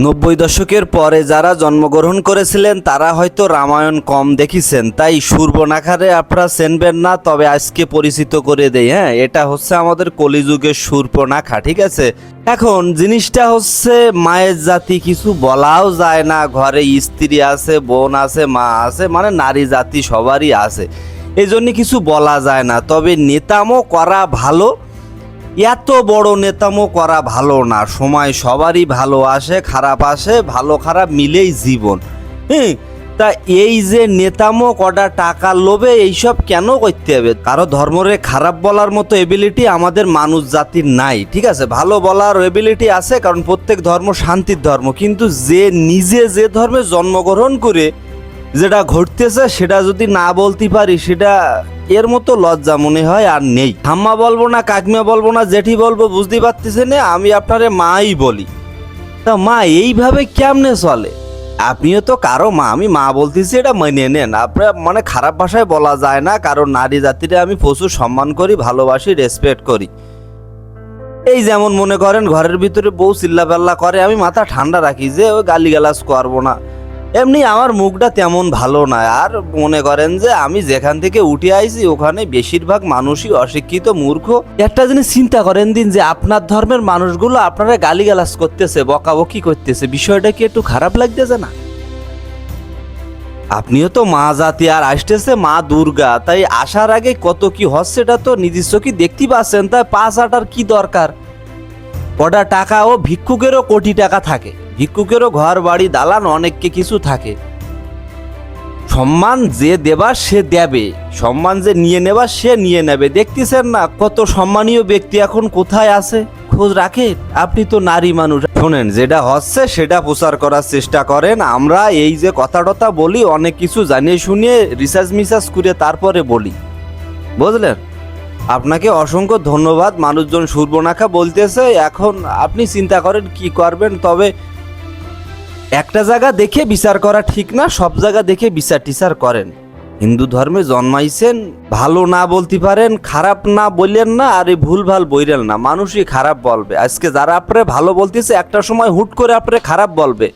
90 দশকের পরে যারা জন্মগ্রহণ করেছিলেন তারা হয়তো রামায়ণ কম দেখেছেন, তাই শূর্পণখারে আপনারা চেনবেন না। তবে আজকে পরিচিত করে দেই। হ্যাঁ, এটা হচ্ছে আমাদের কলিযুগের শূর্পণখা, ঠিক আছে। এখন জিনিসটা হচ্ছে মায়ের জাতি, কিছু বলাও যায় না। ঘরে স্ত্রী আছে, বোন আছে, মা আছে, মানে নারী জাতি সবারই আছে, এই জন্য কিছু বলা যায় না। তবে নেতামো করা ভালো, এত বড় নেতামো করা ভালো না। সময় সবারই ভালো আসে, খারাপ আসে, ভালো খারাপ মিলেই জীবন। হ্যাঁ, তা এই যে নেতামো কটা টাকার লোভে এইসব কেন করতে হবে? কারো ধর্মরে খারাপ বলার মতো এবিলিটি আমাদের মানুষ জাতির নাই, ঠিক আছে। ভালো বলার এবিলিটি আছে, কারণ প্রত্যেক ধর্ম শান্তির ধর্ম। কিন্তু যে নিজে যে ধর্মে জন্মগ্রহণ করে যেটা ঘটতেছে সেটা যদি না বলতে পারি, সেটা এর মতো লজ্জা মনে হয় আর নেই। ঠাম্মা বলবো না, কাকিমা বলবো না, জেঠি বলবো, বুঝতে পারতেছে না, আমি আপনারে মাই বলি। তা মা এইভাবে কেমনে চলে? আপনিও তো কারো মা, আমি মা বলতেছি, এটা মেনে নেন। আপনার মানে খারাপ ভাষায় বলা যায় না, কারণ নারী জাতিরে আমি প্রচুর সম্মান করি, ভালোবাসি, রেসপেক্ট করি। এই যেমন মনে করেন ঘরের ভিতরে বউ চিল্লাপাল্লা করে, আমি মাথা ঠান্ডা রাখি যে ওই গালিগালাজ করবো না। এমনি আমার মুখটা তেমন ভালো নয়। আর মনে করেন যে আমি যেখান থেকে উঠে আইছি ওখানে বেশিরভাগ মানুষই অশিক্ষিত, মূর্খ। একটা জিনিস চিন্তা করেন দিন, যে আপনার ধর্মের মানুষগুলো আপনারা গালিগালাজ করতেছে, বকাবকি করতেছে, বিষয়টা কি একটু খারাপ লাগতেছে না? আপনিও তো মা জাতি, আর আসতেছে মা দুর্গা, তাই আসার আগে কত কি হচ্ছে এটা তো নিজস্ব কি দেখতে পাচ্ছেন। তাই পাঁচ আটার কি দরকার? কটা টাকা, ও ভিক্ষুকেরও কোটি টাকা থাকে, ভিক্ষুকেরও ঘর বাড়ি দালান অনেককে কিছু থাকে। সম্মান যে দেবার সে দেবে, সম্মান যে নিয়ে নেবার সে নিয়ে নেবে। দেখতেছেন না কত সম্মানীয় ব্যক্তি এখন কোথায় আছে, খোঁজ রাখে? আপনি তো নারী মানুষ। শোনেন, যেটা হচ্ছে সেটা প্রচার করার চেষ্টা করেন। আমরা এই যে কথা বলি অনেক কিছু জানিয়ে শুনিয়ে রিসার্চ মিসার্চ করে তারপরে বলি, বুঝলেন। আপনাকে অসংখ্য ধন্যবাদ। মানুষজন শূর্পণখা বলতেছে, এখন আপনি চিন্তা করেন কি করবেন। তবে একটা জায়গা দেখে বিচার করা ঠিক না, সব জায়গা দেখে বিচার টিচার করেন। হিন্দু ধর্মে জন্মাইছেন, ভালো না বলতে পারেন, খারাপ না বললেন না, আর এই ভুলভাল বইলেন না। মানুষই খারাপ বলবে। আজকে যারা আপনারে ভালো বলতেছে একটা সময় হুট করে আপনারে খারাপ বলবে।